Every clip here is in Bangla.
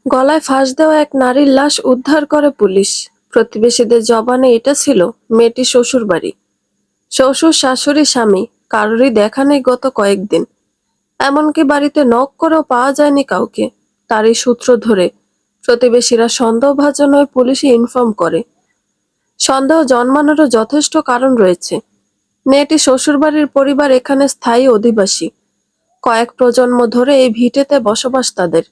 গলায় ফাঁস দেওয়া এক নারীর লাশ উদ্ধার করে পুলিশ। প্রতিবেশীদের জবানে এটা ছিল মেয়েটির শ্বশুর বাড়ি। শ্বশুর, শাশুড়ি, স্বামী, কারোরই দেখা নেই গত কয়েকদিন। এমনকি বাড়িতে নক করেও পাওয়া যায়নি কাউকে। তারই সূত্র ধরে প্রতিবেশীরা সন্দেহভাজন হয়ে পুলিশে ইনফর্ম করে। সন্দেহ জন্মানোরও যথেষ্ট কারণ রয়েছে। মেয়েটি শ্বশুরবাড়ির পরিবার এখানে স্থায়ী অধিবাসী। কয়েক প্রজন্ম ধরে এই ভিটেতে বসবাস তাদের।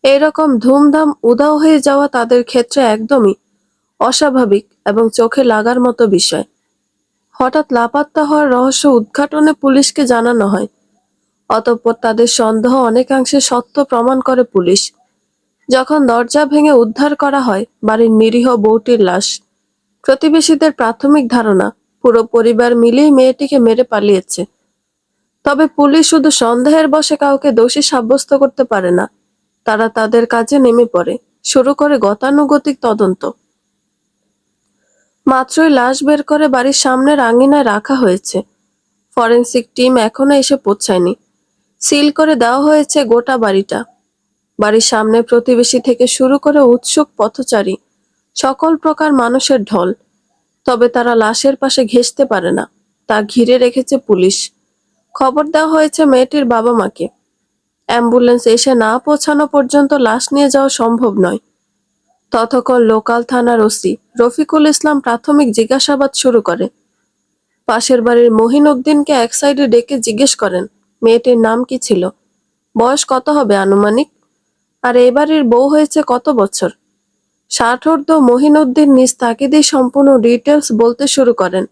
এইরকম ধুমধাম উধাও হয়ে যাওয়া তাদের ক্ষেত্রে একদমই অস্বাভাবিক এবং চোখে লাগার মতো বিষয়। হঠাৎ লাপাত্তা হওয়ার রহস্য উদ্ঘাটনে পুলিশকে জানানো হয়। অতঃপর তাদের সন্দেহ অনেকাংশে সত্য প্রমাণ করে পুলিশ। যখন দরজা ভেঙে উদ্ধার করা হয় বাড়ির নিরীহ বউটির লাশ, প্রতিবেশীদের প্রাথমিক ধারণা পুরো পরিবার মিলেই মেয়েটিকে মেরে পালিয়েছে। তবে পুলিশ শুধু সন্দেহের বশে কাউকে দোষী সাব্যস্ত করতে পারে না। তারা তাদের কাজে নেমে পড়ে, শুরু করে গতানুগতিক তদন্ত। মাত্রই লাশ বের করে বাড়ির সামনের আঙিনায় রাখা হয়েছে। ফরেনসিক টিম এখনো এসে পৌঁছায়নি। সিল করে দেওয়া হয়েছে গোটা বাড়িটা। বাড়ির সামনে প্রতিবেশী থেকে শুরু করে উৎসুক পথচারী, সকল প্রকার মানুষের ঢল। তবে তারা লাশের পাশে ঘেঁষতে পারে না। তা ঘিরে রেখেছে পুলিশ। খবর দেওয়া হয়েছে মেয়েটির বাবা মাকে। অ্যাম্বুলেন্স এসে না পৌঁছানো পর্যন্ত লাশ নিয়ে যাওয়া সম্ভব নয়। ততক্ষণ লোকাল থানার ওসি রফিকুল ইসলাম প্রাথমিক জিজ্ঞাসাবাদ শুরু করে। পাশের বাড়ির মহিন উদ্দিনকে এক সাইডে ডেকে জিজ্ঞেস করেন মেয়েটির নাম কি ছিল, বয়স কত হবে আনুমানিক, আর এ বাড়ির বউ হয়েছে কত বছর। ষাটোর্ধ্ব মহিন উদ্দিন নিজ তাকিদেই সম্পূর্ণ ডিটেলস বলতে শুরু করেন।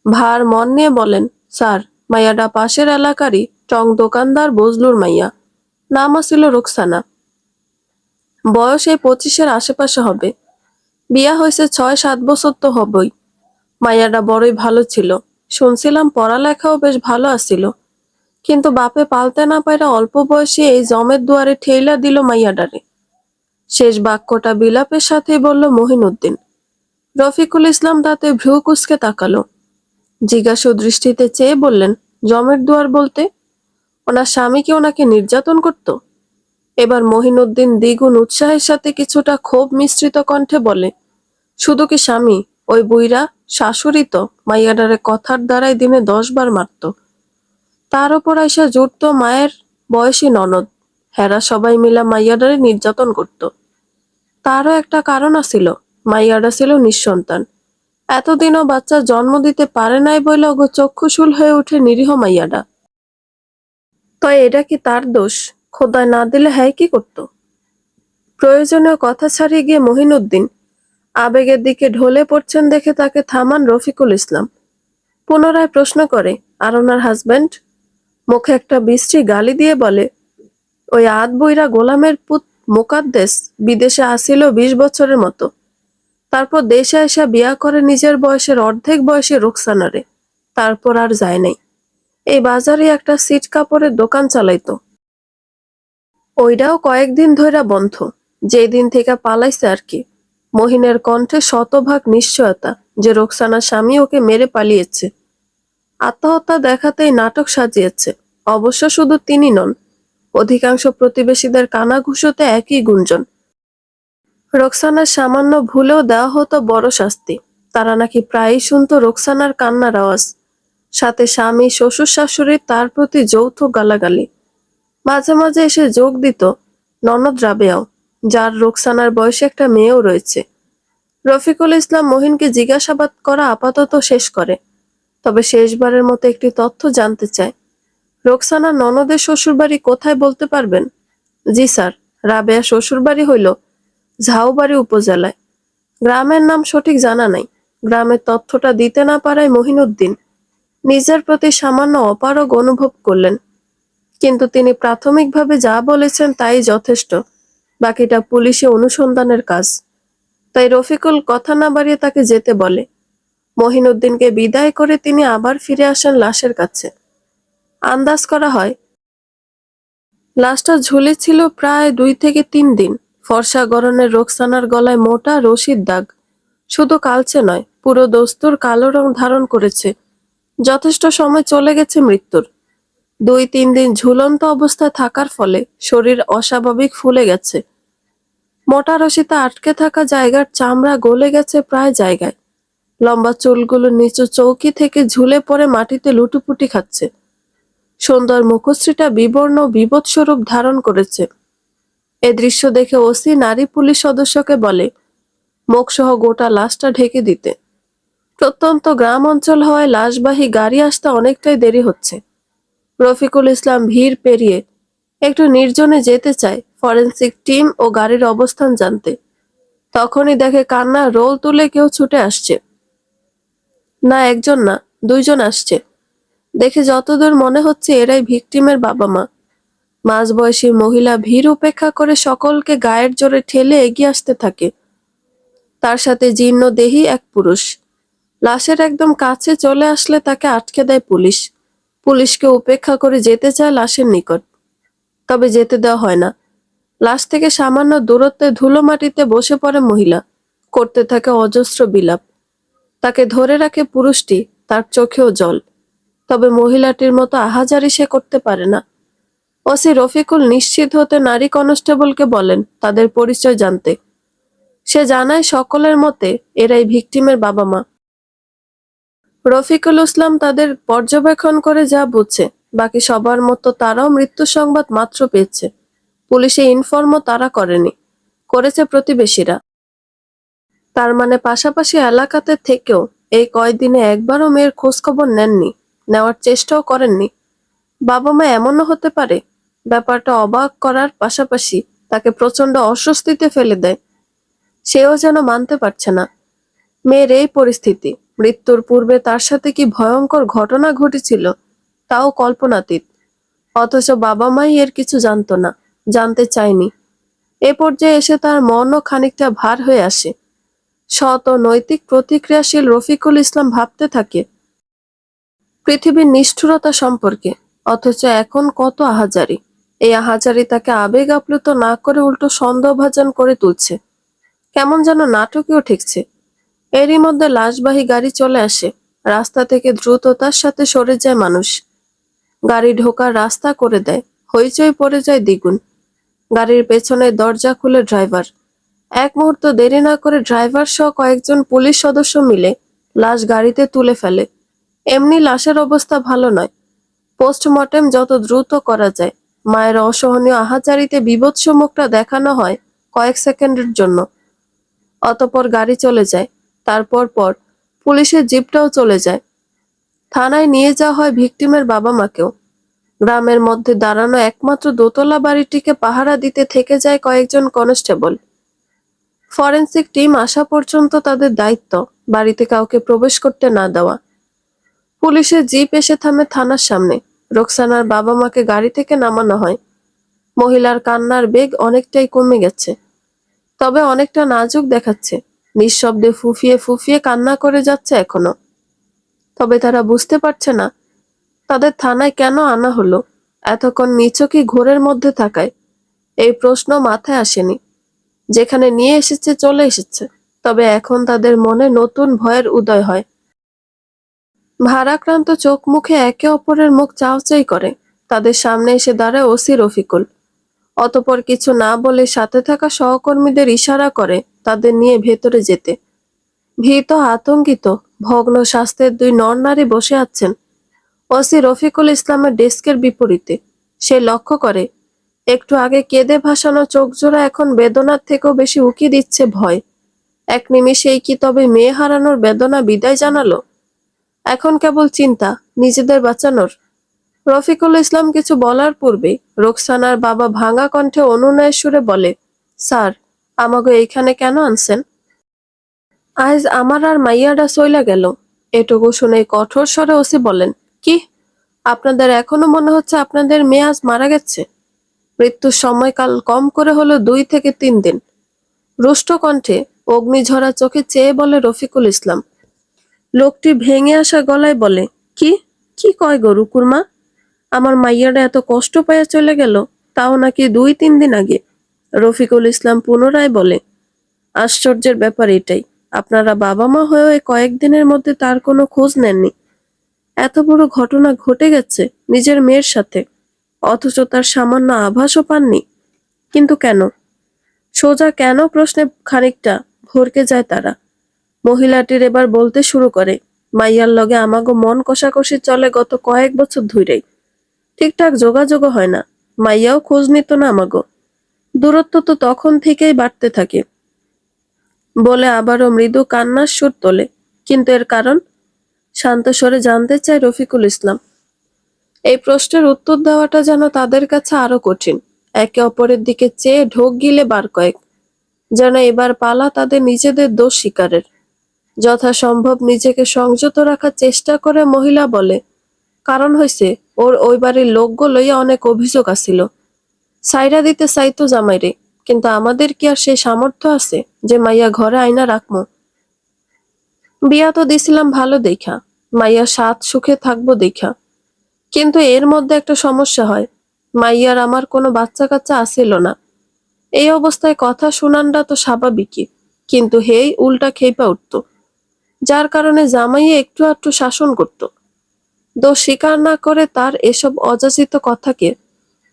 ভার মন নিয়ে বলেন, স্যার, মাইয়াডা পাশের এলাকারই টং দোকানদার বজলুর মাইয়া। নাম আছিল রুকসানা। বয়স এই 25-এর আশেপাশে হবে। বিয়া হয়েছে 6-7 বছর তো হবই। মাইয়াডা বড়ই ভালো ছিল। শুনছিলাম পড়ালেখাও বেশ ভালো আছিল। কিন্তু বাপে পালতে না পাইরা অল্প বয়সে এই জমের দুয়ারে ঠেইলা দিল মাইয়াডারে। শেষ বাক্যটা বিলাপের সাথেই বলল মহিন উদ্দিন। রফিকুল ইসলাম তাতে ভ্রু কুঁচকে তাকালো। জিজ্ঞাসু দৃষ্টিতে চেয়ে বললেন, জমের দুয়ার বলতে? ওনার স্বামী কি ওনাকে নির্যাতন করত? এবার মহিনউদ্দিন দ্বিগুণ উৎসাহের সাথে কিছুটা ক্ষোভ মিশ্রিত কণ্ঠে বলে, শুধু কি স্বামী, ওই বুইরা শাশুড়ি তো মাইয়াডারে কথার দ্বারাই দিনে 10 বার মারত। তার ওপর আইসা জুটত মায়ের বয়সী ননদ। হেরা সবাই মিলা মাইয়াডারে নির্যাতন করত। তারও একটা কারণ আছিল, মাইয়াডা ছিল নিঃসন্তান। এতদিনও বাচ্চা জন্ম দিতে পারে নাই বইলে ওগো চক্ষুশূল হয়ে উঠে নিরীহ মাইয়াডা। তয় এটা কি তার দোষ? খোদায় না দিলে হ্যায় কি করত? প্রয়োজনীয় কথা ছাড়িয়ে গিয়ে মহিনউদ্দিন আবেগের দিকে ঢলে পড়ছেন দেখে তাকে থামান রফিকুল ইসলাম। পুনরায় প্রশ্ন করে, আর ওনার হাজব্যান্ড? মুখে একটা বিশ্রী গালি দিয়ে বলে, ওই আধ বইরা গোলামের পুত মোকাদ্দেস বিদেশে আসিল 20 বছরের মতো। তারপর দেশে এসে বিয়া করে নিজের বয়সের অর্ধেক বয়সী রুকসানারে। তারপর আর যায় নাই। এই বাজারে একটা সিট কাপড়ের দোকান চালাইতো। ওইটাও কয়েকদিন ধইরা বন্ধ, যেই দিন থেকে পালাইছে আর কি। মহিনের কণ্ঠে শতভাগ নিশ্চয়তা যে রোকসানার স্বামী ওকে মেরে পালিয়েছে। আত্মহত্যা দেখাতেই নাটক সাজিয়েছে। অবশ্য শুধু তিনি নন, অধিকাংশ প্রতিবেশীদের কানাঘুষোতে একই গুঞ্জন। রোকসানার সামান্য ভুলেও দেওয়া হতো বড় শাস্তি। তারা নাকি প্রায়ই শুনতো রোকসানার কান্নার আওয়াজ, সাথে স্বামী, শ্বশুর, শাশুড়ির তার প্রতি যৌথ গালাগালি। মাঝে মাঝে এসে যোগ দিত ননদ রাবেয়াও, যার রোকসানার বয়সে একটা মেয়েও রয়েছে। রফিকুল ইসলাম মহিনকে জিজ্ঞাসাবাদ করা আপাতত শেষ করে। তবে শেষবারের মতো একটি তথ্য জানতে চায়, রোকসানার ননদের শ্বশুরবাড়ি কোথায় বলতে পারবেন? জি স্যার, রাবেয়া শ্বশুরবাড়ি হইল ঝাউবাড়ি উপজেলায়। গ্রামের নাম সঠিক জানা নাই। গ্রামের তথ্যটা দিতে না পারায় মহিনউদ্দিন নিজের প্রতি সামান্য অপারগ অনুভব করলেন। কিন্তু তিনি প্রাথমিকভাবে যা বলেছেন তাই যথেষ্ট। বাকিটা পুলিশি অনুসন্ধানের কাজ। তাই রফিকুল কথা না বাড়িয়ে তাকে যেতে বলে। মহিনউদ্দিনকে বিদায় করে তিনি আবার ফিরে আসেন লাশের কাছে। আন্দাজ করা হয় লাশটা ঝুলে ছিল প্রায় 2 থেকে 3 দিন। ফর্সা গরনের রোকসানার গলায় মোটা রশির দাগ। শুধু কালচে নয়, পুরো দস্তুর কালো রং ধারণ করেছে। যথেষ্ট সময় চলে গেছে মৃত্যুর। 2-3 দিন ঝুলন্ত অবস্থায় থাকার ফলে শরীর অস্বাভাবিক ফুলে গেছে। মোটা রশিতে আটকে থাকা জায়গার চামড়া গলে গেছে প্রায় জায়গায়। লম্বা চুলগুলো নিচু চৌকি থেকে ঝুলে পড়ে মাটিতে লুটুপুটি খাচ্ছে। সুন্দর মুখশ্রীটা বিবর্ণ বিভৎস রূপ ধারণ করেছে। এ দৃশ্য দেখে ওসি নারী পুলিশ সদস্যকে বলে মুখসহ গোটা লাশটা ঢেকে দিতে। প্রত্যন্ত গ্রাম অঞ্চল হওয়ায় লাশবাহী গাড়ি আসতে অনেকটাই দেরি হচ্ছে। রফিকুল ইসলাম ভিড় পেরিয়ে একটু নির্জনে যেতে চায় ফরেনসিক টিম ও গাড়ির অবস্থান জানতে। তখনই দেখে কান্নার রোল তুলে কেউ ছুটে আসছে। না একজন না, দুইজন আসছে। দেখে যতদূর মনে হচ্ছে এরাই ভিকটিমের বাবা মা। মাঝবয়সী মহিলা ভিড় উপেক্ষা করে সকলকে গায়ের জোরে ঠেলে এগিয়ে আসতে থাকে। তার সাথে জীর্ণ দেহী এক পুরুষ। লাশের একদম কাছে চলে আসলে তাকে আটকে দেয় পুলিশ। পুলিশকে উপেক্ষা করে যেতে চায় লাশের নিকট, তবে যেতে দেওয়া হয় না। লাশ থেকে সামান্য দূরত্বে ধুলো মাটিতে বসে পড়ে মহিলা, করতে থাকে অজস্র বিলাপ। তাকে ধরে রাখে পুরুষটি, তার চোখেও জল। তবে মহিলাটির মতো আহাজারি সে করতে পারে না। ওসি রফিকুল নিশ্চিত হতে নারী কনস্টেবলকে বলেন তাদের পরিচয় জানতে। সে জানায় সকলের মতে এরাই ভিকটিমের বাবা মা। রফিকুল ইসলাম তাদের পর্যবেক্ষণ করে যা বুঝছে, বাকি সবার মতো তারাও মৃত্যু সংবাদ মাত্র পেয়েছে। পুলিশে ইনফর্মও তারা করেনি, করেছে প্রতিবেশীরা। তার মানে পাশাপাশি এলাকাতে থেকেও এই কয়দিনে একবারও মেয়ের খোঁজখবর নেননি, নেওয়ার চেষ্টাও করেননি। বাবা মা এমনও হতে পারে? ব্যাপারটা অবাক করার পাশাপাশি তাকে প্রচন্ড অস্বস্তিতে ফেলে দেয়। সেও যেন মানতে পারছে না মেয়ের এই পরিস্থিতি। মৃত্যুর পূর্বে তার সাথে কি ভয়ঙ্কর ঘটনা ঘটেছিল তাও কল্পনাতীত। অথচ বাবা মাই এর কিছু জানতো না, জানতে চায়নি। এ পর্যায়ে এসে তার মনও খানিকটা ভার হয়ে আসে। সৎ ও নৈতিক প্রতিক্রিয়াশীল রফিকুল ইসলাম ভাবতে থাকে পৃথিবীর নিষ্ঠুরতা সম্পর্কে, অথচ এখন কত আহাজারি। এই আহাজারি তাকে আবেগ আপ্লুত না করে উল্টো সন্দেহভাজন করে তুলছে। কেমন যেন নাটকীয় ঠেকছে। এরই মধ্যে লাশবাহী গাড়ি চলে আসে। রাস্তা থেকে দ্রুততার সাথে সরে যায় মানুষ। গাড়ি ঢোকার রাস্তা করে দেয়। হইচই পড়ে যায় দ্বিগুণ। গাড়ির পেছনের দরজা খুলে ড্রাইভার। এক মুহূর্ত দেরি না করে ড্রাইভার সহ কয়েকজন পুলিশ সদস্য মিলে লাশ গাড়িতে তুলে ফেলে। এমনি লাশের অবস্থা ভালো নয়। পোস্টমর্টেম যত দ্রুত করা যায়। মায়ের অসহনীয় আহাজারিতে বীভৎস মুখটা দেখানো হয় কয়েক সেকেন্ডের জন্য। অতঃপর গাড়ি চলে যায়। তারপর পর পুলিশের জিপটাও চলে যায়। থানায় নিয়ে যাওয়া হয় ভিকটিমের বাবা মাকেও। গ্রামের মধ্যে দাঁড়ানো একমাত্র দোতলা বাড়িটিকে পাহারা দিতে থেকে যায় কয়েকজন কনস্টেবল। ফরেনসিক টিম আসা পর্যন্ত তাদের দায়িত্ব বাড়িতে কাউকে প্রবেশ করতে না দেওয়া। পুলিশের জিপ এসে থামে থানার সামনে। রোকসানার বাবা মাকে গাড়ি থেকে নামানো হয়। মহিলার কান্নার বেগ অনেকটাই কমে গেছে, তবে অনেকটা নাজুক দেখাচ্ছে। নিঃশব্দে ফুফিয়ে ফুফিয়ে কান্না করে যাচ্ছে এখনো। তবে তারা বুঝতে পারছে না তাদের থানায় কেন আনা হলো। এতক্ষণ নিছকই ঘোরের মধ্যে থাকায় এই প্রশ্ন মাথায় আসেনি। যেখানে নিয়ে এসেছে চলে এসেছে। তবে এখন তাদের মনে নতুন ভয়ের উদয় হয়। ভারাক্রান্ত চোখ মুখে একে অপরের মুখ চাওচাই করে। তাদের সামনে এসে দাঁড়ায় ওসি রফিকুল। অতঃপর কিছু না বলে সাথে থাকা সহকর্মীদের ইশারা করে তাদের নিয়ে ভেতরে যেতে। ভীত আতঙ্কিত ভগ্ন স্বাস্থ্যের দুই নরনারী বসে আছেন ওসি রফিকুল ইসলামের ডেস্কের বিপরীতে। সে লক্ষ্য করে একটু আগে কেঁদে ভাসানো চোখজোড়া এখন বেদনার থেকেও বেশি উকি দিচ্ছে ভয়। এক নিমিষেই কি তবে মেয়ে হারানোর বেদনা বিদায় জানালো? এখন কেবল চিন্তা নিজেদের বাঁচানোর। রফিকুল ইসলাম কিছু বলার পূর্বে রোকসানার বাবা ভাঙা কণ্ঠে অনুনয়ের সুরে বলে, স্যার, আমাকে এইখানে কেন আনছেন? আজ আমার আর মাইয়াডা সইলা গেল। এটুকু শুনে কঠোর স্বরে ওসি বলেন, কি আপনাদের এখনো মনে হচ্ছে আপনাদের মেয়ে আজ মারা গেছে? মৃত্যুর সময়কাল কম করে হলো 2 থেকে 3 দিন। রুষ্ট কণ্ঠে অগ্নিঝরা চোখে চেয়ে বলে রফিকুল ইসলাম। লোকটি ভেঙে আসা গলায় বলে, কি কি কয় গো রুকুরমা? আমার মাইয়াটা এত কষ্ট পাইয়া চলে গেল, তাও নাকি 2-3 দিন আগে? রফিকুল ইসলাম পুনরায় বলে, আশ্চর্যের ব্যাপার এটাই, আপনারা বাবা মা হয়েও এই কয়েকদিনের মধ্যে তার কোনো খোঁজ নেননি। এত বড় ঘটনা ঘটে গেছে নিজের মেয়ের সাথে, অথচ তার সামান্য আভাসও পাননি। কিন্তু কেন? সোজা কেন প্রশ্নে খানিকটা ভরকে যায় তারা। মহিলাটির এবার বলতে শুরু করে, মাইয়ার লগে আমাগো মন কষাকষি চলে গত কয়েক বছর ধইরেই। ঠিকঠাক যোগাযোগও হয় না। মাইয়াও খোঁজ নিত না আমাগো। দূরত্ব তো তখন থেকেই বাড়তে থাকে। বলে আবারও মৃদু কান্নার সুর তোলে। কিন্তু এর কারণ? শান্ত স্বরে জানতে চায় রফিকুল ইসলাম। এই প্রশ্নের উত্তর দেওয়াটা যেন তাদের কাছে আরো কঠিন। একে অপরের দিকে চেয়ে ঢোক গিলে বার কয়েক, যেন এবার পালা তাদের নিজেদের দোষ স্বীকারের। যথাসম্ভব নিজেকে সংযত রাখার চেষ্টা করে মহিলা বলে, কারণ হইছে ওর ওই বাড়ির লোকগো লইয়া অনেক অভিযোগ আছিল। সাইরা দিতে চাইতো জামাইরে, কিন্তু আমাদের কি আর সেই সামর্থ্য আছে যে মাইয়া ঘরে আইনা রাখমু? বিয়া তো দিছিলাম ভালো দেখা, মাইয়া সাত সুখে থাকবো দেখা। কিন্তু এর মধ্যে একটা সমস্যা হয়, মাইয়ার আমার কোনো বাচ্চা কাচ্চা আসিল না। এই অবস্থায় কথা শুনানটা তো স্বাভাবিকই, কিন্তু হেই উল্টা খেপা উঠত, যার কারণে জামাইয়ে একটু আধটু শাসন করত। দোষ স্বীকার না করে তার এসব অযাচিত কথাকে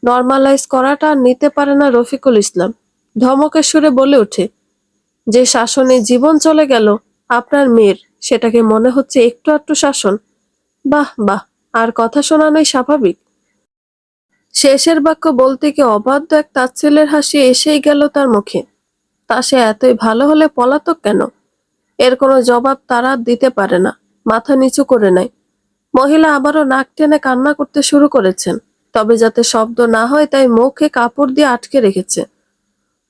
নর্মালাইজ করাটা আর নিতে পারে না রফিকুল ইসলাম। ধমকের সুরে বলে ওঠে, যে শাসনে জীবন চলে গেল আপনার মেয়ের, সেটাকে মনে হচ্ছে একটু আধটু শাসন? বাহ বাহ, আর কথা শোনানোই স্বাভাবিক। শেষের বাক্য বলতে গিয়ে অবাধ্য এক তাচ্ছিল্যের হাসি এসেই গেল তার মুখে। তা সে এতই ভালো হলে পলাতক কেন? এর কোনো জবাব তারা দিতে পারে না। মাথা নিচু করে নেয়। মহিলা আবারও নাক টেনে কান্না করতে শুরু করেছেন, তবে যাতে শব্দ না হয় তাই মুখে কাপড় দিয়ে আটকে রেখেছে।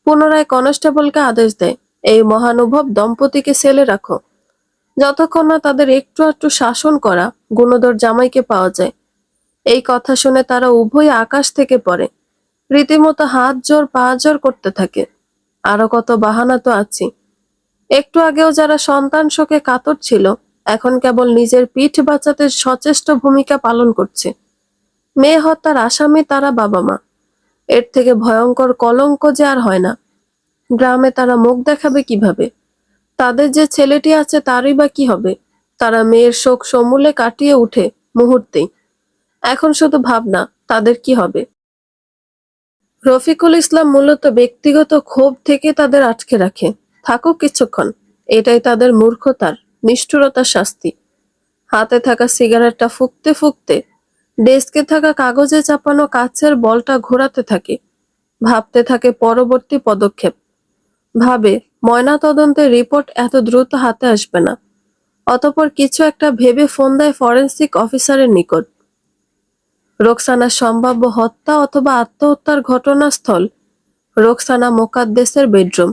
পুনরায় কনস্টেবলকে আদেশ দেয়, এই মহানুভব দম্পতিকে সেলে রাখো, যতক্ষণ না তাদের একটু আধটু শাসন করা গুণধর জামাইকে পাওয়া যায়। এই কথা শুনে তারা উভয় আকাশ থেকে পড়ে, রীতিমতো হাত জোর পা জোর করতে থাকে। আরো কত বাহানা তো আছে। একটু আগেও যারা সন্তান শোকে কাতর ছিল, এখন কেবল নিজের পিঠ বাঁচাতে সচেষ্ট ভূমিকা পালন করছে। মেয়ে হত্যার আসামি তারা বাবা মা। এর থেকে ভয়ঙ্কর কলঙ্ক যে আর হয় না। গ্রামে তারা মুখ দেখাবে কিভাবে? তাদের যে ছেলেটি আছে তারই বা কি হবে? তারা মেয়ের শোক সমূলে কাটিয়ে উঠে মুহূর্তেই। এখন শুধু ভাবনা, তাদের কি হবে। রফিকুল ইসলাম মূলত ব্যক্তিগত ক্ষোভ থেকে তাদের আটকে রাখে। থাকুক কিছুক্ষণ, এটাই তাদের মূর্খতার, নিষ্ঠুরতার শাস্তি। হাতে থাকা সিগারেটটা ফুঁকতে ফুঁকতে ডেস্কে থাকা কাগজে চাপানো কাচের বলটা ঘোরাতে থাকে। ভাবতে থাকে পরবর্তী পদক্ষেপ। ভাবে ময়নাতদন্তের রিপোর্ট এত দ্রুত হাতে আসবে না। অতঃপর কিছু একটা ভেবে ফোন দেয় ফরেনসিক অফিসারের নিকট। রোকসানার সম্ভাব্য হত্যা অথবা আত্মহত্যার ঘটনাস্থল রোকসানা মোকাদ্দেসের বেডরুম।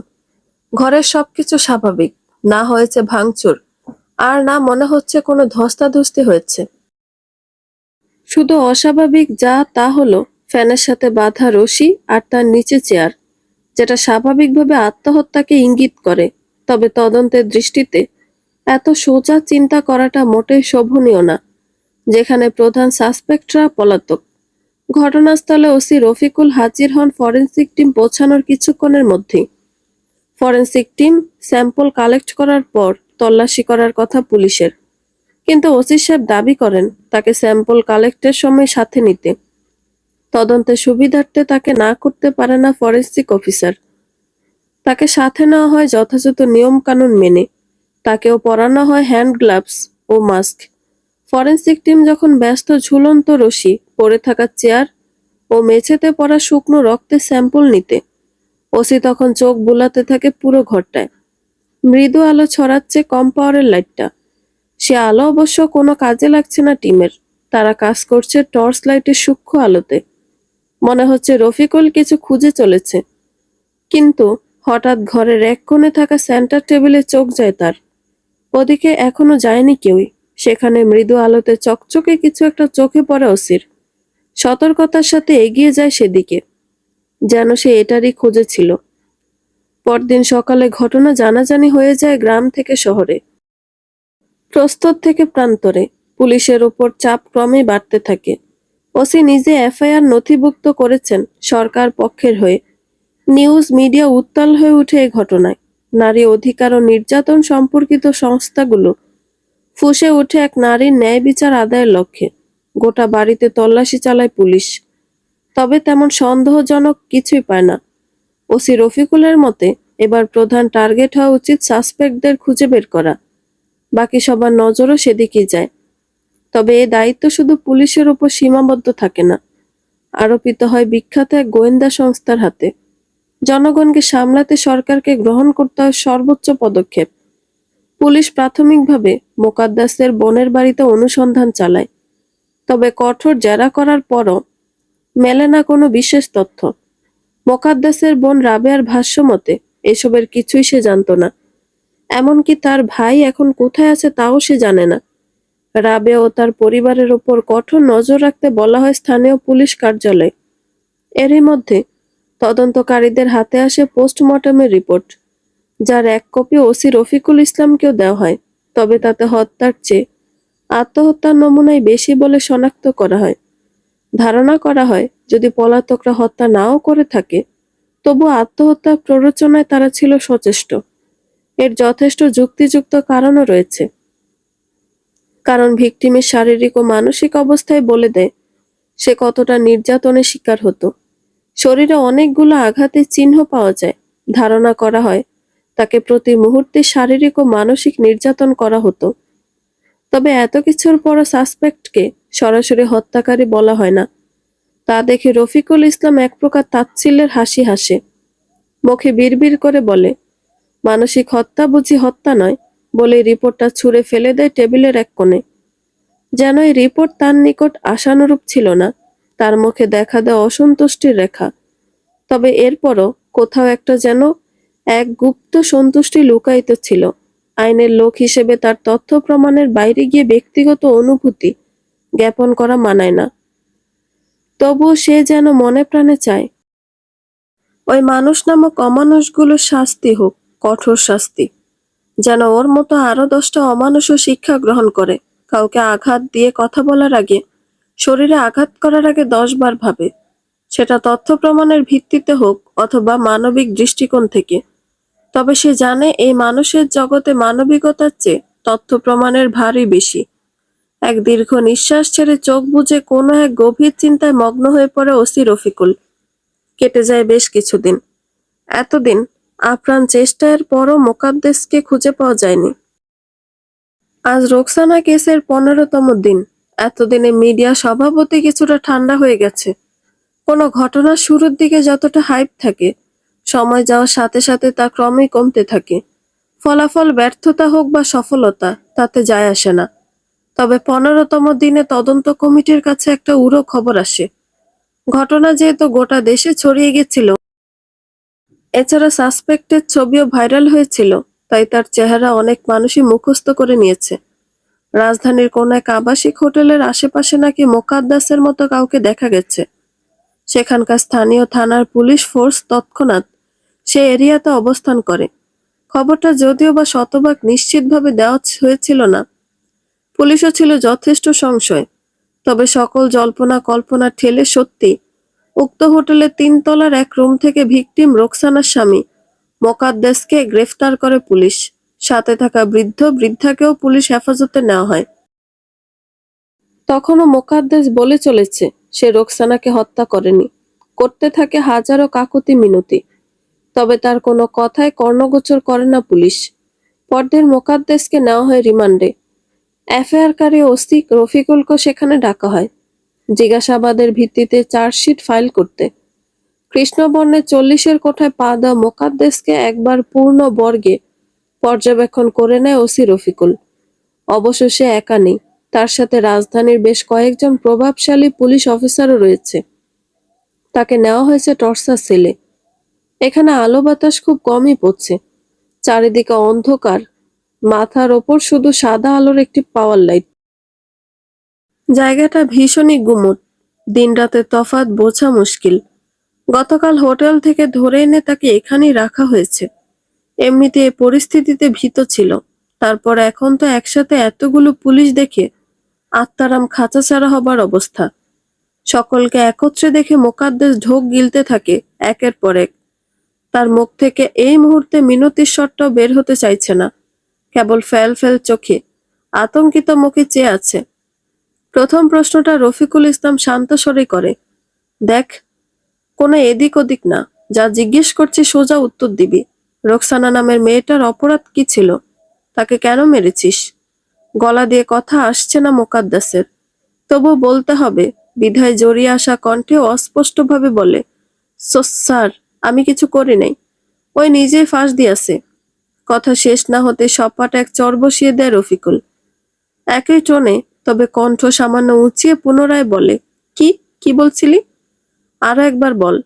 ঘরের সবকিছু স্বাভাবিক, না হয়েছে ভাঙচুর, আর না মনে হচ্ছে কোনো ধস্তাধস্তি হয়েছে। শুধু অস্বাভাবিক যা তা হলো ফ্যানের সাথে বাঁধা রশি আর তার নিচে চেয়ার, যেটা স্বাভাবিকভাবে আত্মহত্যাকে ইঙ্গিত করে। তবে তদন্তের দৃষ্টিতে এত সোজা চিন্তা করাটা মোটেই শোভনীয় না, যেখানে প্রধান সাসপেক্টরা পলাতক। ঘটনাস্থলে ওসি রফিকুল হাজির হন ফরেনসিক টিম পৌঁছানোর কিছুক্ষণের মধ্যেই। ফরেনসিক টিম স্যাম্পল কালেক্ট করার পর তল্লাশি করার কথা পুলিশের, কিন্তু ওসি সাহেব দাবি করেন তাকে স্যাম্পল কালেক্টের সময় সাথে নিতে। তদন্তের সুবিধার্থে তাকে না করতে পারে না ফরেনসিক অফিসার। তাকে সাথে নেওয়া হয় যথাযথ নিয়ম কানুন মেনে। তাকেও পরানো হয় হ্যান্ড গ্লাভস ও মাস্ক। ফরেনসিক টিম যখন ব্যস্ত ঝুলন্ত রশি, পড়ে থাকা চেয়ার ও মেঝেতে পড়া শুকনো রক্তের স্যাম্পল নিতে, ওসি তখন চোখ বুলাতে থাকে পুরো ঘরটায়। মৃদু আলো ছড়াচ্ছে কম পাওয়ারের লাইটটা। সে আলো অবশ্য কোনো কাজে লাগছে না টিমের। তারা কাজ করছে টর্চ লাইটের সূক্ষ্ম আলোতে। মনে হচ্ছে রফিকুল কিছু খুঁজে চলেছে। কিন্তু হঠাৎ ঘরের এক কোণে থাকা সেন্টার টেবিলে চোখ যায় তার। ওদিকে এখনো যায়নি কেউই। সেখানে মৃদু আলোতে চকচকে কিছু একটা চোখে পড়ে ওসির। সতর্কতার সাথে এগিয়ে যায় সেদিকে, যেন সে এটারই খোঁজে ছিল। পরদিন সকালে ঘটনা জানাজানি হয়ে যায় গ্রাম থেকে শহরে, প্রস্তর থেকে প্রান্তরে। পুলিশের ওপর চাপ ক্রমেই বাড়তে থাকে। ওসি নিজে এফআইআর নথিভুক্ত করেছেন সরকার পক্ষের হয়ে। নিউজ মিডিয়া উত্তাল হয়ে উঠে এই ঘটনায়। নারী অধিকার ও নির্যাতন সম্পর্কিত সংস্থাগুলো ফুঁসে উঠে এক নারীর ন্যায় বিচার আদায়ের লক্ষ্যে। গোটা বাড়িতে তল্লাশি চালায় পুলিশ, তবে তেমন সন্দেহজনক কিছুই পায় না। ওসি রফিকুলের মতে এবার প্রধান টার্গেট হওয়া উচিত সাসপেক্টদের খুঁজে বের করা। বাকি সবার নজরও সেদিকেই যায়। তবে এই দায়িত্ব শুধু পুলিশের উপর সীমাবদ্ধ থাকে না, আরোপিত হয় বিখ্যাত এক গোয়েন্দা সংস্থার হাতে। জনগণকে সামলাতে সরকারকে গ্রহণ করতে হয় সর্বোচ্চ পদক্ষেপ। পুলিশ প্রাথমিকভাবে মোকাদ্দাসের বোনের বাড়িতে অনুসন্ধান চালায়, তবে কঠোর জেরা করার পরও মেলে না কোনো বিশেষ তথ্য। মোকাদ্দাসের বোন রাবেয়ার ভাষ্য মতে এসবের কিছুই সে জানতো না, এমনকি তার ভাই এখন কোথায় আছে তাও সে জানে না। রাবেয়া ও তার পরিবারের ওপর কঠোর নজর রাখতে বলা হয় স্থানীয় পুলিশ কার্যালয়ে। এরই মধ্যে তদন্তকারীদের হাতে আসে পোস্টমর্টমের রিপোর্ট, যার এক কপি ওসি রফিকুল ইসলামকেও দেওয়া হয়। তবে তাতে হত্যার চেয়ে আত্মহত্যার নমুনাই বেশি বলে শনাক্ত করা হয়। ধারণা করা হয় যদি পলাতকরা হত্যা নাও করে থাকে, তবু আত্মহত্যার প্ররোচনায় তারা ছিল সচেষ্ট। এর যথেষ্ট যুক্তিযুক্ত কারণও রয়েছে, কারণ ভিকটিমের শারীরিক ও মানসিক অবস্থায় বলে দেয় সে কতটা নির্যাতনের শিকার হতো। শরীরে অনেকগুলো আঘাতের চিহ্ন পাওয়া যায়। ধারণা করা হয় তাকে প্রতি মুহূর্তে শারীরিক ও মানসিক নির্যাতন করা হতো। তবে এত কিছুর পরও সাসপেক্টকে সরাসরি হত্যাকারী বলা হয় না। তা দেখে রফিকুল ইসলাম এক প্রকার তাচ্ছিল্যের হাসি হাসে, মুখে বিড়বিড় করে বলে, মানসিক হত্যা বুঝি হত্যা নয়, বলে রিপোর্টটা ছুঁড়ে ফেলে দেয় টেবিলের এক কোণে। যেন এই রিপোর্ট তার নিকট আশানুরূপ ছিল না। তার মুখে দেখা দেয় অসন্তুষ্টির রেখা। তবে এরপরও কোথাও একটা যেন এক গুপ্ত সন্তুষ্টি লুকায়িত ছিল। আইনের লোক হিসেবে তার তথ্য প্রমাণের বাইরে গিয়ে ব্যক্তিগত অনুভূতি জ্ঞাপন করা মানায় না। তবুও সে যেন মনে প্রাণে চায় ওই মানুষ নামক অমানুষগুলোর শাস্তি হোক, কঠোর শাস্তি, যেন ওর মতো আরো 10টা অমানুষও শিক্ষা গ্রহণ করে। কাউকে আঘাত দিয়ে কথা বলার আগে, শরীরে আঘাত করার আগে 10 বার ভাবে, সেটা তথ্য প্রমাণের ভিত্তিতে হোক অথবা মানবিক দৃষ্টিকোণ থেকে। তবে সে জানে এই মানুষের জগতে মানবিকতার চেয়ে তথ্য প্রমাণের ভারই বেশি। এক দীর্ঘ নিঃশ্বাস ছেড়ে চোখ বুজে কোনো এক গভীর চিন্তায় মগ্ন হয়ে পড়ে ওসি রফিকুল। কেটে যায় বেশ কিছুদিন। এতদিন আপ্রাণ চেষ্টার পরও মোকাদ্দেসকে খুঁজে পাওয়া যায়নি। আজ রোকসানা কেসের 15তম দিন। এতদিনে মিডিয়া স্বভাবতই কিছুটা ঠান্ডা হয়ে গেছে। কোনো ঘটনার শুরুর দিকে যতটা হাইপ থাকে, সময় যাওয়ার সাথে সাথে তা ক্রমেই কমতে থাকে। ফলাফল ব্যর্থতা হোক বা সফলতা, তাতে যায় আসে না। তবে 15তম দিনে তদন্ত কমিটির কাছে একটা উড়ো খবর আসে। ঘটনা যেহেতু গোটা দেশে ছড়িয়ে গেছিল, এছাড়া সাসপেক্টের ছবিও ভাইরাল হয়েছিল, তাই তার চেহারা অনেক মানুষই মুখস্থ করে নিয়েছে। রাজধানীর কোন এক আবাসিক হোটেলের আশেপাশে নাকি মোকাদ্দাসের মতো কাউকে দেখা গেছে। সেখানকার স্থানীয় থানার পুলিশ ফোর্স তৎক্ষণাৎ সে এরিয়াতে অবস্থান করে। খবরটা যদিও বা শতভাগ নিশ্চিতভাবে দেওয়া হয়েছিল না, পুলিশও ছিল যথেষ্ট সংশয়। তবে সকল জল্পনা কল্পনা ঠেলে সত্যি উক্ত হোটেলের 3 তলার এক রুম থেকে ভিকটিম রোকসানার স্বামী মোকাদ্দেসকে গ্রেফতার করে পুলিশ। সাথে থাকা বৃদ্ধাকেও পুলিশ হেফাজতে নেওয়া হয়। তখনও মোকাদ্দেস বলে চলেছে সে রোকসানাকে হত্যা করেনি। করতে থাকে হাজারো কাকুতি মিনতি। তবে তার কোনো কথায় কর্ণগোচর করে না পুলিশ। পরদিন মোকাদ্দেসকে নেওয়া হয় রিমান্ডে। এফআইআরকারী ওসি রফিকুলকে সেখানে ডাকা হয় জিজ্ঞাসাবাদের ভিত্তিতে চার্জশিট ফাইল করতে। কৃষ্ণবর্ণের 40-এর কোঠায় পা দেওয়া মোকাদ্দেসকে একবার পূর্ণ বর্গে পর্যবেক্ষণ করে নেয় ওসি রফিকুল। অবশ্য সে একা নেই, তার সাথে রাজধানীর বেশ কয়েকজন প্রভাবশালী পুলিশ অফিসারও রয়েছে। তাকে নেওয়া হয়েছে টর্চার সেলে। এখানে আলো বাতাস খুব কমই পড়ছে, চারিদিকে অন্ধকার, মাথার ওপর শুধু সাদা আলোর একটি পাওয়ার লাইট। জায়গাটা ভীষণই গুমট, দিন রাতের তফাৎ বোঝা মুশকিল। গতকাল হোটেল থেকে ধরে এনে তাকে এখানেই রাখা হয়েছে। এমনিতে এই পরিস্থিতিতে ভীত ছিল, তারপর এখন তো একসাথে এতগুলো পুলিশ দেখে আত্মারাম খাঁচাছাড়া হবার অবস্থা। সকলকে একত্রে দেখে মোকাদ্দেস ঢোক গিলতে থাকে একের পর এক। তার মুখ থেকে এই মুহূর্তে মিনতির স্বরটাও বের হতে চাইছে না, কেবল ফেল ফেল চোখে আতঙ্কিত মুখে চেয়ে আছে। প্রথম প্রশ্নটা রফিকুল ইসলাম শান্ত স্বরে করে, দেখ, কোনো এদিক ওদিক না, যা জিজ্ঞেস করছি সোজা উত্তর দিবি। রোকসানা নামের মেয়েটার অপরাধ কি ছিল? তাকে কেন মেরেছিস? গলা দিয়ে কথা আসছে না মোকাদ্দাসের, তবু বলতে হবে বিধায় জড়িয়ে আসা কণ্ঠে অস্পষ্টভাবে বলে, স্যার, আমি কিছু করি নাই। ওই নিজেই ফাঁস দিয়াছে। কথা শেষ না হতে সপাট এক চর বসিয়ে দেয় রফিকুল। একই টোনে, তবে কণ্ঠ সামান্য উঁচিয়ে পুনরায় বলে, কি কি বলছিলি? আরো একবার বল।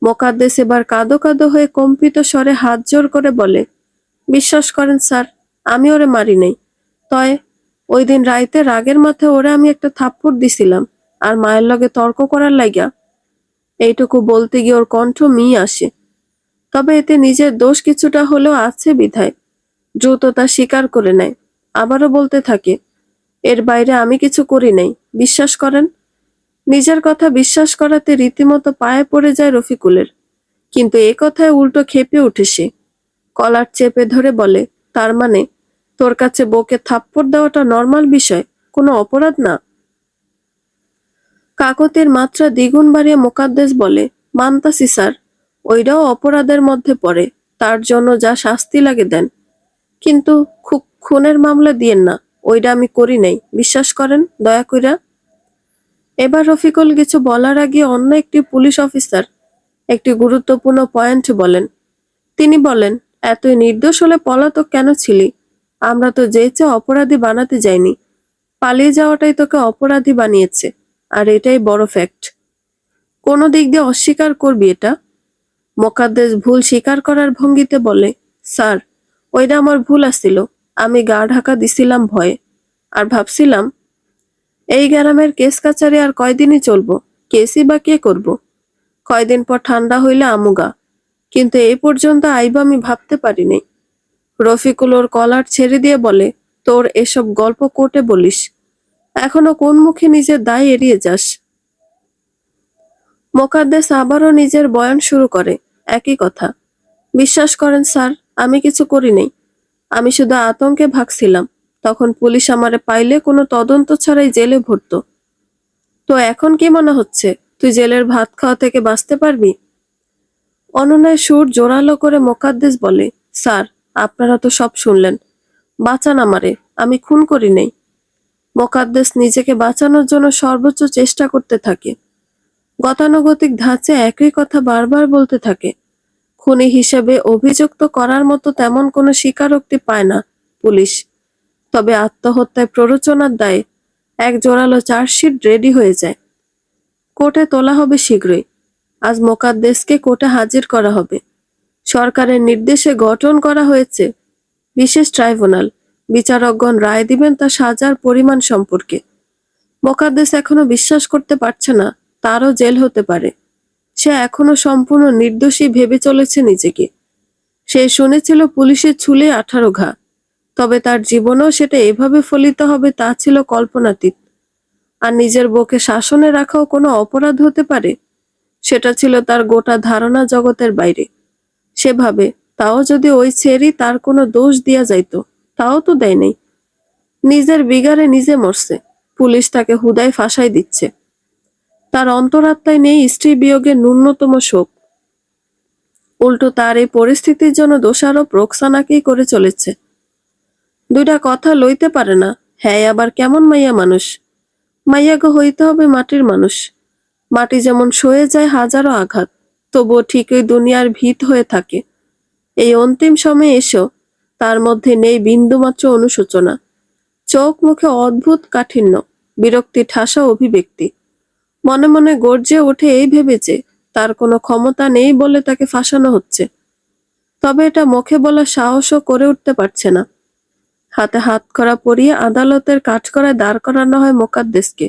মোকাদ্দেস এবার কাঁদো কাঁদো হয়ে কম্পিত স্বরে হাত জোর করে বলে, বিশ্বাস করেন স্যার, আমি ওরে মারি নাই। তয় ওই দিন রাইতে রাগের মাথায় ওরে আমি একটা থাপ্পড় দিছিলাম, আর মায়ের লগে তর্ক করার লাইগা। এইটুকু বলতে গিয়ে ওর কণ্ঠ আসে। তবে এতে নিজের দোষ কিছুটা হলেও আছে বিধায় দ্রুত তা স্বীকার করে নেয়। আবারও বলতে থাকে, এর বাইরে আমি কিছু করি নাই, বিশ্বাস করেন। নিজের কথা বিশ্বাস করাতে রীতিমতো পায়ে পড়ে যায় রফিকুলের, কিন্তু এ কথায় উল্টো ক্ষেপে উঠে সে। কলার চেপে ধরে বলে, তার মানে তোর কাছে বউকে থাপ্পড় দেওয়াটা নর্মাল বিষয়, কোনো অপরাধ না? কাকতির মাত্রা দ্বিগুণ বাড়িয়ে মোকাদ্দেস বলে, মানতাছি স্যার, ওইটাও অপরাধের মধ্যে পড়ে, তার জন্য যা শাস্তি লাগে দেন, কিন্তু খুনের মামলা দিয়েন না, ওইটা আমি করি নাই, বিশ্বাস করেন দয়া কইরা। এবার রফিকুল কিছু বলার আগে অন্য একটি পুলিশ অফিসার একটি গুরুত্বপূর্ণ পয়েন্ট বলেন। তিনি বলেন, এতই নির্দোষ হলে পলাতক কেন ছিলি? আমরা তো যেচে অপরাধী বানাতে যাইনি, পালিয়ে যাওয়াটাই তোকে অপরাধী বানিয়েছে, আর এটাই বড় ফ্যাক্ট। কোনো দিক দিয়ে অস্বীকার করবি এটা? মোকাদ্দেস ভুল স্বীকার করার ভঙ্গিতে বলে, স্যার, ওইটা আমার ভুল আসছিল, আমি গা ঢাকা দিছিলাম ভয়ে, আর ভাবছিলাম এই গ্রামের কেস কাচারি আর কয়দিনই চলবো, কেসই বা কে করব, কয়দিন পর ঠান্ডা হইলে আমুগা, কিন্তু এই পর্যন্ত আইবা আমি ভাবতে পারিনি। রফিকুল ওর কলার ছেড়ে দিয়ে বলে, তোর এসব গল্প কোর্টে বলিস, এখনো কোন মুখে নিজের দায় এড়িয়ে যাস? মোকাদ্দেস আবারও নিজের বয়ান শুরু করে, একই কথা। বিশ্বাস করেন স্যার, আমি কিছু করি নাই, আমি শুধু আতঙ্কে ভাগছিলাম, তখন পুলিশ আমারে পাইলে কোনো তদন্ত ছাড়াই জেলে ভরতো। তো এখন কি মনে হচ্ছে তুই জেলের ভাত খাওয়া থেকে বাঁচতে পারবি? অননায় সুর জোরালো করে মোকাদ্দেস বলে, স্যার, আপনারা তো সব শুনলেন, বাঁচান আমারে, আমি খুন করি নাই। মোকাদ্দেস নিজেকে বাঁচানোর জন্য সর্বোচ্চ চেষ্টা করতে থাকে। গতানুগতিক ধাঁচে একই কথা বারবার বলতে থাকে। খুনি হিসেবে অভিযুক্ত করার মতো তেমন কোনো স্বীকারোক্তি পায় না পুলিশ, তবে আত্মহত্যায় প্ররোচনার দায়ে এক জোরালো চার্জশিট রেডি হয়ে যায়। কোর্টে তোলা হবে শীঘ্রই। আজ মোকাদ্দেসকে কোর্টে হাজির করা হবে। সরকারের নির্দেশে গঠন করা হয়েছে বিশেষ ট্রাইব্যুনাল। বিচারকগণ রায় দিবেন তার সাজার পরিমাণ সম্পর্কে। মোকাদ্দেস এখনো বিশ্বাস করতে পারছে না তারও জেল হতে পারে। সে এখনো সম্পূর্ণ নির্দোষী ভেবে চলেছে নিজেকে। সে শুনেছিল পুলিশের ছুলে 18 ঘা, তবে তার জীবনেও সেটা এভাবে ফলিত হবে তা ছিল কল্পনাতীত। আর নিজের বউকে শাসনে রাখাও কোনো অপরাধ হতে পারে, সেটা ছিল তার গোটা ধারণা জগতের বাইরে। সেভাবে তাও যদি ওই ছেড়ি তার কোনো দোষ দিয়া যাইত, তাও তো দেয় নাই। নিজের বিগারে নিজে মরছে, পুলিশ তাকে হুদায় ফাঁসাই দিচ্ছে। তার অন্তরাত্মায় নেই স্ত্রী বিয়োগের ন্যূনতম শোক। উল্টো তার এই পরিস্থিতির জন্য দোষারোপ রোকসানাকেই করে চলেছে। দুইটা কথা লইতে পারে না। হ্যাঁ, আবার কেমন মাইয়া মানুষ! মাইয়াকে হইতে হবে মাটির মানুষ। মাটি যেমন সয়ে যায় হাজারো আঘাত, তবুও ঠিকই দুনিয়ার ভিত হয়ে থাকে। এই অন্তিম সময়ে এসেও তার মধ্যে নেই বিন্দুমাত্র অনুশোচনা। চোখ মুখে অদ্ভুত কাঠিন্য, বিরক্তি ঠাসা অভিব্যক্তি। মনে মনে গর্জে ওঠে এই ভেবেছে তার কোনো ক্ষমতা নেই বলে তাকে ফাঁসানো হচ্ছে, তবে এটা মুখে বলার সাহসও করে উঠতে পারছে না। হাতে হাত করা পরিয়ে আদালতের কাঠগড়ায় দাঁড় করানো হয় মোকাদ্দেসকে।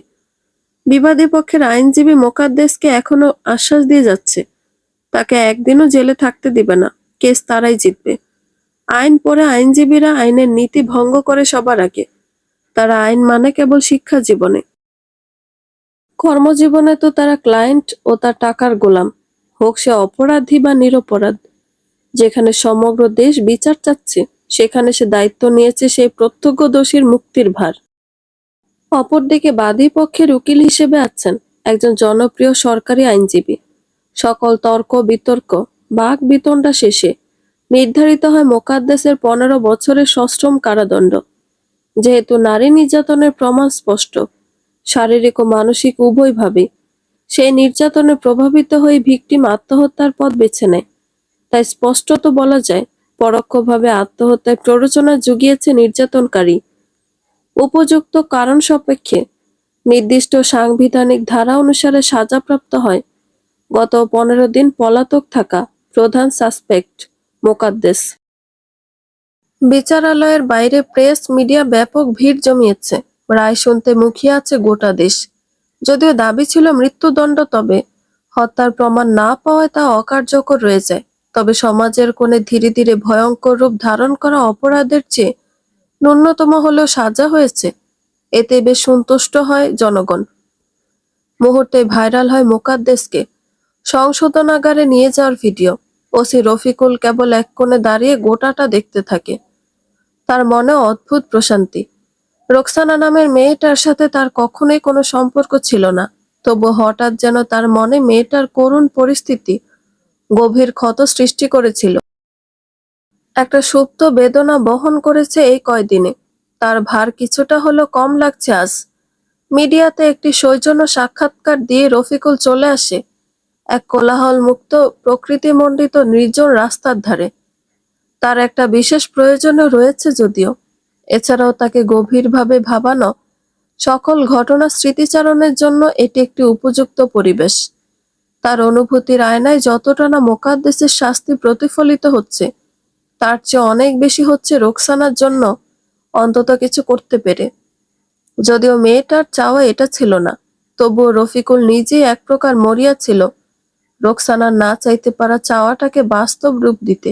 বিবাদী পক্ষের আইনজীবী মোকাদ্দেসকে এখনো আশ্বাস দিয়ে যাচ্ছে, তাকে একদিনও জেলে থাকতে দিবে না, কেস তারাই জিতবে। আইন পড়ে আইনজীবীরা আইনের নীতি ভঙ্গ করে সবার আগে। তারা আইন মানে কেবল শিক্ষা জীবনে, কর্মজীবনে তো তারা ক্লায়েন্ট ও তার টাকার গোলাম, হোক সে অপরাধী বা নিরপরাধ। যেখানে সমগ্র দেশ বিচার চাচ্ছে, সেখানে সে দায়িত্ব নিয়েছে সেই প্রত্যক্ষদর্শীর মুক্তির ভার। অপরদিকে বাদী পক্ষের উকিল হিসেবে আছেন একজন জনপ্রিয় সরকারি আইনজীবী। সকল তর্ক বিতর্ক বাক বিতণ্ডা শেষে নির্ধারিত হয় মোকাদ্দেসের 15 বছরের সশ্রম কারাদণ্ড। যেহেতু নারী নির্যাতনের প্রমাণ স্পষ্ট, শারীরিক ও মানসিক উভয়ভাবে, সেই নির্যাতনে প্রভাবিত হয়ে ভিকটিম আত্মহত্যার পথ বেছে নেয়। তাই স্পষ্টত বলা যায়, পরোক্ষভাবে আত্মহত্যায় প্ররোচনা জুগিয়েছে নির্যাতনকারী। উপযুক্ত কারণ সাপেক্ষে নির্দিষ্ট সাংবিধানিক ধারা অনুসারে সাজাপ্রাপ্ত হয় গত 15 দিন পলাতক থাকা প্রধান সাসপেক্ট মোকাদ্দেস। বিচারালয়ের বাইরে প্রেস মিডিয়া ব্যাপক ভিড় জমিয়েছে। রায় শুনতে মুখিয়ে আছে গোটা দেশ। যদিও দাবি ছিল মৃত্যুদণ্ড, তবে হত্যার প্রমাণ না পাওয়ায় তা অকার্যকর রয়ে যায়। তবে সমাজের কোণে ধীরে ধীরে ভয়ঙ্কর রূপ ধারণ করা অপরাধের চেয়ে ন্যূনতম হলেও সাজা হয়েছে, এতে বেশ সন্তুষ্ট হয় জনগণ। মুহূর্তে ভাইরাল হয় মোকাদ্দেসকে সংশোধনাগারে নিয়ে যাওয়ার ভিডিও। ওসি রফিকুল কেবল এক কোণে দাঁড়িয়ে গোটাটা দেখতে থাকে। তার মনে অদ্ভুত প্রশান্তি। রোকসানা নামের মেয়েটার সাথে তার কখনোই কোনো সম্পর্ক ছিল না, তবু হঠাৎ যেন তার মনে মেয়েটার করুণ পরিস্থিতি গভীর ক্ষত সৃষ্টি করেছিল। একটা সুপ্ত বেদনা বহন করেছে এই কয়দিনে। তার ভার কিছুটা হলেও কম লাগছে আজ। মিডিয়াতে একটি সৌজন্য সাক্ষাৎকার দিয়ে রফিকুল চলে আসে এক কোলাহল মুক্ত প্রকৃতিমণ্ডিত নির্জন রাস্তার ধারে। তার একটা বিশেষ প্রয়োজনও রয়েছে যদিও। এছাড়াও তাকে গভীরভাবে ভাবানো সকল ঘটনা স্মৃতিচারণের জন্য এটি একটি উপযুক্ত পরিবেশ। তার অনুভূতির আয়নায় যতটা না মোকাদ্দেসের শাস্তি প্রতিফলিত হচ্ছে, তার চেয়ে অনেক বেশি হচ্ছে রোকসানার জন্য অন্তত কিছু করতে পেরে। যদিও মেয়েটার চাওয়া এটা ছিল না, তবুও রফিকুল নিজেই এক প্রকার মরিয়া ছিল রোকসানার না চাইতে পারা চাওয়াটাকে বাস্তব রূপ দিতে।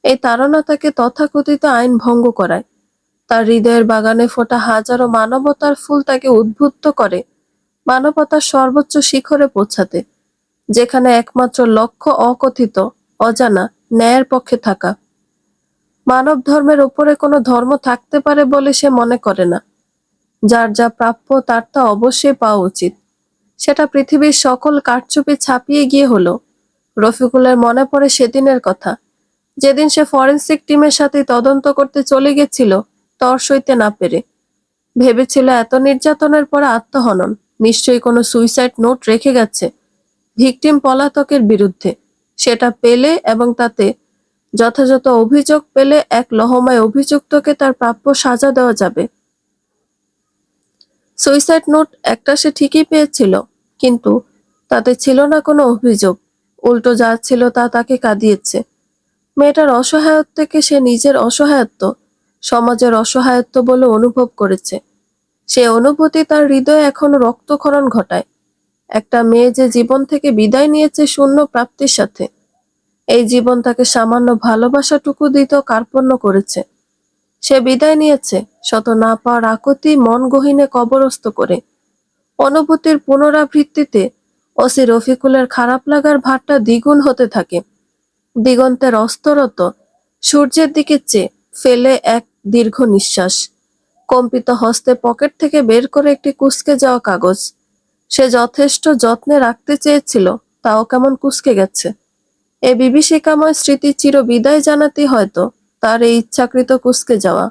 এই তাড়না তাকে তথাকথিত আইন ভঙ্গ করায়। তার হৃদয়ের বাগানে ফোটা হাজারো মানবতার ফুল তাকে উদ্বুদ্ধ করে মানবতার সর্বোচ্চ শিখরে পৌঁছাতে, যেখানে একমাত্র লক্ষ্য অকথিত, অজানা, ন্যায়ের পক্ষে থাকা। মানব ধর্মের উপরে কোনো ধর্ম থাকতে পারে বলে সে মনে করে না। যার যা প্রাপ্য তার তা অবশ্যই পাওয়া উচিত। সেটা পৃথিবীর সকল কারচুপি ছাপিয়ে গিয়ে হলো। রফিকুলের মনে পড়ে সেদিনের কথা, যেদিন সে ফরেনসিক টিমের সাথে তদন্ত করতে চলে গেছিল তর সইতে না পেরে। ভেবেছিল এত নির্যাতনের পরে আত্মহনন, নিশ্চয়ই কোনো সুইসাইড নোট রেখে গেছে ভিকটিম পলাতকের বিরুদ্ধে। সেটা পেলে এবং তাতে যথাযথ অভিযোগ পেলে এক লহমায় অভিযুক্তকে তার প্রাপ্য সাজা দেওয়া যাবে। সুইসাইড নোট একটা সে ঠিকই পেয়েছিল, কিন্তু তাতে ছিল না কোনো অভিযোগ। উল্টো যা ছিল তা তাকে কাঁদিয়েছে। মেয়েটার অসহায়ত্বকে সে নিজের অসহায়ত্ব, সমাজের অসহায়ত্ব বলে অনুভব করেছে। সে অনুভূতি তার হৃদয়ে এখনো রক্তক্ষরণ ঘটায়। একটা মেয়ে যে জীবন থেকে বিদায় নিয়েছে শূন্য প্রাপ্তির সাথে, এই জীবন তাকে সামান্য ভালোবাসাটুকু দিতেও কার্পণ্য করেছে। সে বিদায় নিয়েছে শত না পাওয়ার আকুতি মন গহীনে কবরস্থ করে। অনুভূতির পুনরাবৃত্তিতে ওসি রফিকুলের খারাপ লাগার ভারটা দ্বিগুণ হতে থাকে। দিগন্তের অস্তরত সূর্যের দিকে চেয়ে ফেলে এক দীর্ঘ নিঃশ্বাস। কম্পিত হস্তে পকেট থেকে বের করে একটি কুঁচকে যাওয়া কাগজ। সে যথেষ্ট যত্নে রাখতে চেয়েছিল, তাও কেমন কুঁচকে গেছে। এ বিভীষিকাময় স্মৃতি চির বিদায় জানাতে হয়তো তার এই ইচ্ছাকৃত কুঁচকে যাওয়া।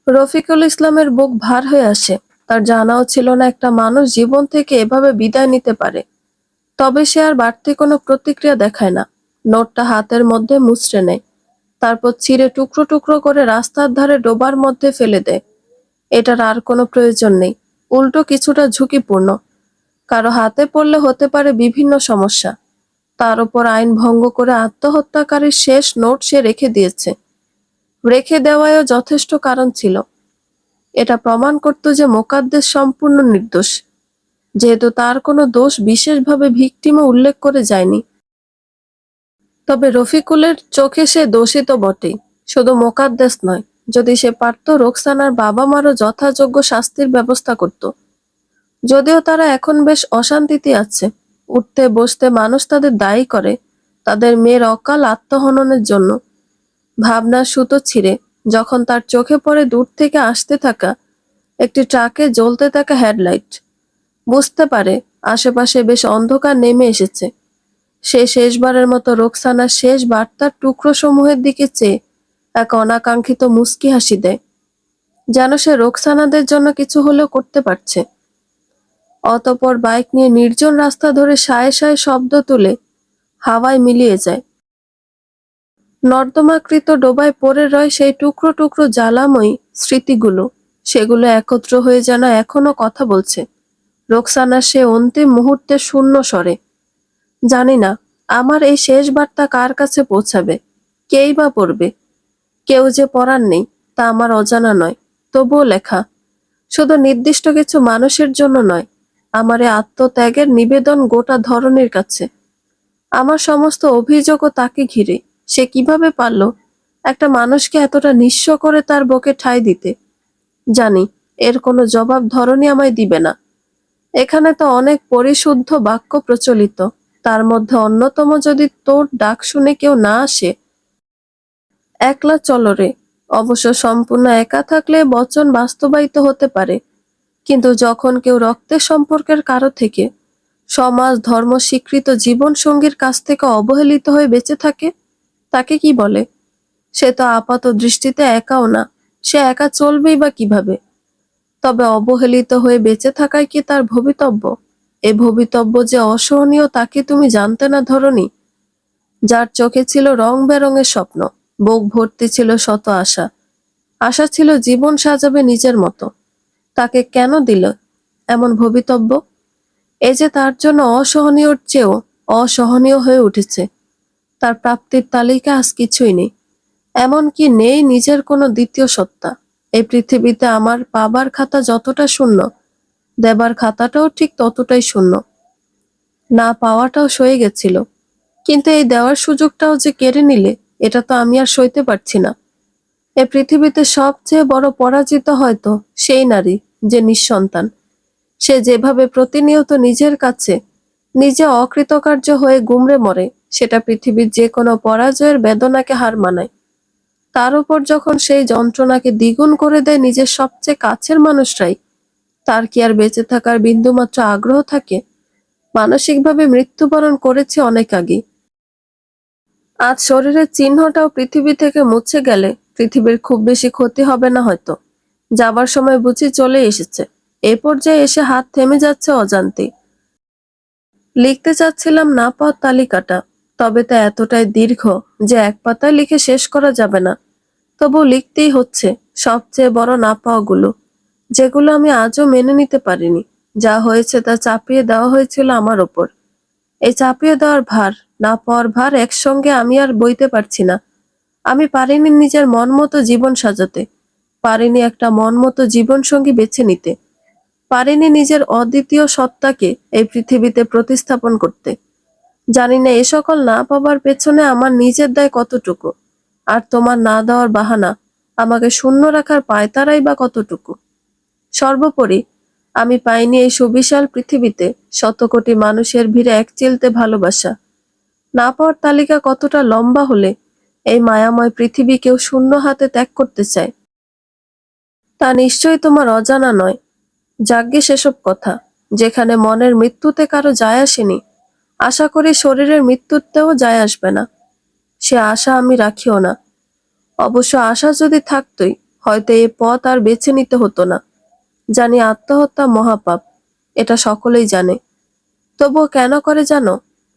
রফিকুল ইসলামের বুক ভার হয়ে আসে। তার জানাও ছিল না একটা মানুষ জীবন থেকে এভাবে বিদায় নিতে পারে। তবে সে আর বাড়তি কোনো প্রতিক্রিয়া দেখায় না। নোটটা হাতের মধ্যে মুচড়ে নেয়, তারপর ছিঁড়ে টুকরো টুকরো করে রাস্তার ধারে ডোবার মধ্যে ফেলে দেয়। এটার আর কোনো প্রয়োজন নেই, উল্টো কিছুটা ঝুঁকিপূর্ণ। কারো হাতে পড়লে হতে পারে বিভিন্ন সমস্যা। তার উপর আইন ভঙ্গ করে আত্মহত্যাকারীর শেষ নোট সে রেখে দিয়েছে। রেখে দেওয়ায়ও যথেষ্ট কারণ ছিল। এটা প্রমাণ করত যে মোকাদ্দেস সম্পূর্ণ নির্দোষ, যেহেতু তার কোনো দোষ বিশেষভাবে ভিকটিমও উল্লেখ করে যায়নি। তবে রফিকুলের চোখে সে দোষী তো বটেই, শুধু মোকাদ্দেস নয়। যদি সে পারত, রোকসানার বাবা মারও যথাযোগ্য শাস্তির ব্যবস্থা করত। যদিও তারা এখন বেশ অশান্তিতে আছে। উঠতে বসতে মানুষ তাদের দায়ী করে তাদের মেয়ের অকাল আত্মহননের জন্য। ভাবনার সুতো ছিঁড়ে যখন তার চোখে পড়ে দূর থেকে আসতে থাকা একটি ট্রাকে জ্বলতে থাকা হেডলাইট, বুঝতে পারে আশেপাশে বেশ অন্ধকার নেমে এসেছে। সে শেষবারের মতো রোকসানার শেষ বার্তার টুকরো সমূহের দিকে চেয়ে এক অনাকাঙ্ক্ষিত মুচকি হাসি দেয়, যেন সে রোকসানাদের জন্য কিছু হলেও করতে পারছে। অতঃপর বাইক নিয়ে নির্জন রাস্তা ধরে সায়ে সায়ে শব্দ তুলে হাওয়ায় মিলিয়ে যায়। নর্দমাকৃত ডোবায় পড়ে রয় সেই টুকরো টুকরো জ্বালাময়ী স্মৃতিগুলো। সেগুলো একত্র হয়ে যেন এখনো কথা বলছে রোকসানার সে অন্তিম মুহূর্তে শূন্য স্বরে। জানি না আমার এই শেষ বার্তা কার কাছে পৌঁছাবে, কেই বা পড়বে। কেউ যে পড়ার নেই তা আমার অজানা নয়, তবুও লেখা। শুধু নির্দিষ্ট কিছু মানুষের জন্য নয়, আমার এই আত্মত্যাগের নিবেদন গোটা ধরনের কাছে। আমার সমস্ত অভিযোগও তাকে ঘিরে। সে কিভাবে পারল একটা মানুষকে এতটা নিঃস্ব করে তার বুকে ঠাঁই দিতে? জানি এর কোনো জবাব ধরনই আমায় দিবে না। এখানে তো অনেক পরিশুদ্ধ বাক্য প্রচলিত, তার মধ্যে অন্যতম যদি তোর ডাক শুনে কেউ না আসে, একলা চলো রে। অবশ্য সম্পূর্ণ একা থাকলে বচন বাস্তবায়িত হতে পারে, কিন্তু যখন কেউ রক্তের সম্পর্কের কারো থেকে, সমাজ ধর্ম স্বীকৃত জীবন সঙ্গীর কাছ থেকে অবহেলিত হয়ে বেঁচে থাকে, তাকে কি বলে? সে তো আপাত দৃষ্টিতে একাও না, সে একা চলবেই বা কিভাবে? তবে অবহেলিত হয়ে বেঁচে থাকাই কি তার ভবিতব্য? এ ভবিতব্য যে অসহনীয় তাকে তুমি জানতে না ধরনি? যার চোখে ছিল রং বেরঙের স্বপ্ন, বুক ভর্তি ছিল শত আশা, আশা ছিল জীবন সাজাবে নিজের মতো, তাকে কেন দিল এমন ভবিতব্য? এ যে তার জন্য অসহনীয়র চেয়েও অসহনীয় হয়ে উঠেছে। তার প্রাপ্তির তালিকা আজ কিছুই নেই, এমনকি নেই নিজের কোনো দ্বিতীয় সত্তা। এই পৃথিবীতে আমার পাবার খাতা যতটা শূন্য, দেবার খাতাটাও ঠিক ততটাই শূন্য। না পাওয়াটাও সয়ে গেছিল, কিন্তু এই দেওয়ার সুযোগটাও যে কেড়ে নিলে, এটা তো আমি আর সইতে পারছি না। এ পৃথিবীতে সবচেয়ে বড় পরাজিত হয়তো সেই নারী যে নিঃসন্তান। সে যেভাবে প্রতিনিয়ত নিজের কাছে নিজে অকৃতকার্য হয়ে গুমড়ে মরে, সেটা পৃথিবীর যে কোনো পরাজয়ের বেদনাকে হার মানায়। তার উপর যখন সেই যন্ত্রণাকে দ্বিগুণ করে দেয় নিজের সবচেয়ে কাছের মানুষরাই, তার কি আর বেঁচে থাকার বিন্দুমাত্র আগ্রহ থাকে? মানসিকভাবে মৃত্যুবরণ করেছে অনেক আগেই। আজ শরীরের চিহ্নটাও পৃথিবী থেকে মুছে গেলে পৃথিবীর খুব বেশি ক্ষতি হবে না হয়তো। যাবার সময় বুঝি চলে এসেছে। এ পর্যায়ে এসে হাত থেমে যাচ্ছে অজান্তেই। লিখতে চাচ্ছিলাম না পাওয়ার তালিকাটা, তবে তা এতটাই দীর্ঘ যে এক পাতায় লিখে শেষ করা যাবে না। তবু লিখতেই হচ্ছে সবচেয়ে বড় না পাওয়াগুলো, যেগুলো আমি আজও মেনে নিতে পারিনি। যা হয়েছে তা চাপিয়ে দেওয়া হয়েছিল আমার ওপর। এই চাপিয়ে দেওয়ার ভার, না পাওয়ার ভার একসঙ্গে আমি আর বইতে পারছি না। আমি পারিনি নিজের মন মতো জীবন সাজাতে, পারিনি একটা মন মতো জীবন সঙ্গী বেছে নিতে, পারিনি নিজের অদ্বিতীয় সত্তাকে এই পৃথিবীতে প্রতিস্থাপন করতে। জানি না এ সকল না পাবার পেছনে আমার নিজের দায় কতটুকু, আর তোমার না দেওয়ার বাহানা আমাকে শূন্য রাখার পায়তারাই বা কতটুকু। সর্বোপরি আমি পাইনি এই সুবিশাল পৃথিবীতে শত কোটি মানুষের ভিড়ে এক চিলতে ভালোবাসা। না পাওয়ার তালিকা কতটা লম্বা হলে এই মায়াময় পৃথিবী কেউ শূন্য হাতে ত্যাগ করতে চায়, তা নিশ্চয়ই তোমার অজানা নয়। যাজ্ঞে সেসব কথা, যেখানে মনের মৃত্যুতে কারো যায় আসেনি, আশা করি শরীরের মৃত্যুতেও যায় আসবে না। সে আশা আমি রাখিও না। অবশ্য আশা যদি থাকতই, হয়তো এ পথ আর বেছে নিতে হতো না। জানি আত্মহত্যা মহাপাপ, এটা সকলেই জানে। তবুও কেন করে জানো?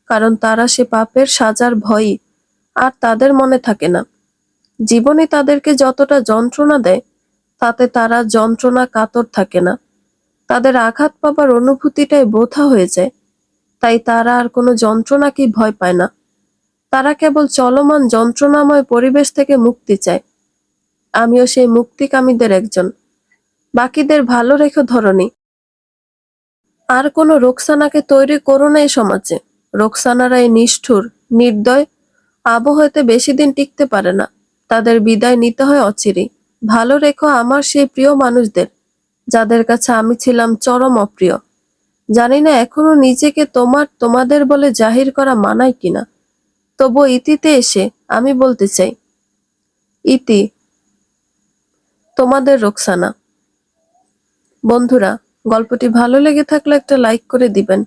কারণ তারা সে পাপের সাজার ভয়ই আর তাদের মনে থাকে না। জীবনে তাদেরকে যতটা যন্ত্রণা দেয়, তাতে তারা যন্ত্রণা কাতর থাকে না। তাদের আঘাত পাবার অনুভূতিটাই বোথা হয়ে যায়। তাই তারা আর কোনো যন্ত্রণাকেই ভয় পায় না। তারা কেবল চলমান যন্ত্রণাময় পরিবেশ থেকে মুক্তি চায়। আমিও সেই মুক্তিকামীদের একজন। বাকিদের ভালো রেখো ধরনী। আর কোনো রোকসানাকে তৈরি করো না এই সমাজে। রোকসানারা এই নিষ্ঠুর, নির্দয় আবহাওয়াতে বেশি দিন টিকতে পারে না। তাদের বিদায় নিতে হয় অচিরেই। ভালো রেখো আমার সেই প্রিয় মানুষদের, যাদের কাছে আমি ছিলাম চরম অপ্রিয়। জানি না এখনো নিজেকে তোমার তোমাদের বলে জাহির করা মানায় কিনা। তবু ইতিতে এসে আমি বলতে চাই, ইতি, তোমাদের রোকসানা। বন্ধুরা, গল্পটি ভালো লেগে থাকলে একটা লাইক করে দিবেন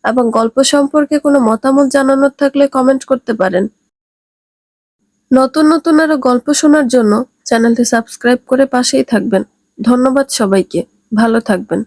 এবং গল্প সম্পর্কে কোনো মতামত জানানোর থাকলে কমেন্ট করতে পারেন। নতুন নতুন আরো গল্প শোনার জন্য চ্যানেলটি সাবস্ক্রাইব করে পাশেই থাকবেন। ধন্যবাদ সবাইকে। ভালো থাকবেন।